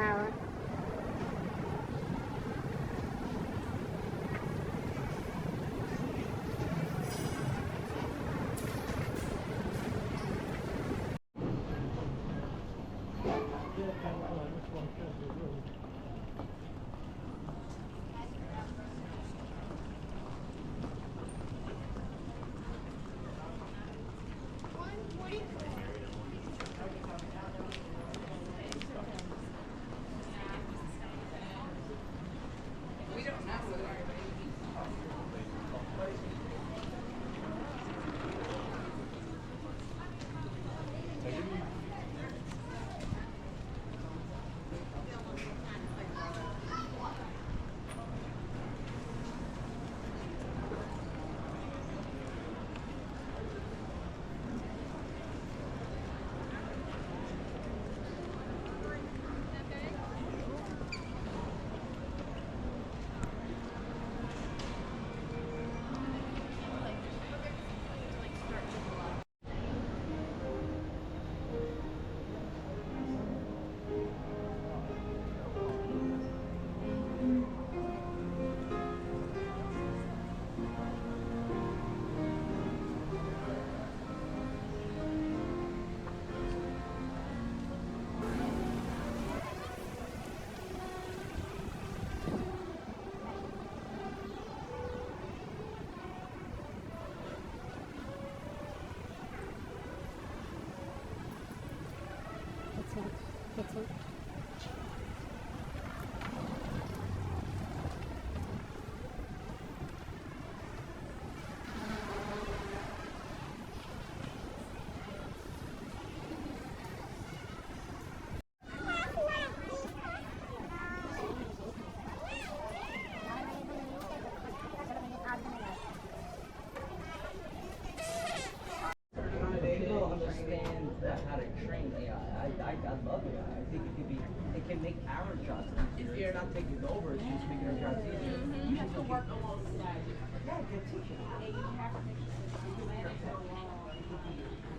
power. That's it. People understand how to train AI. I love it. I think it can make our jobs easier. It's not taking over, it's just making our jobs easier. You have to work alongside it. Yeah, good teaching. And you have to make sure that you manage it along.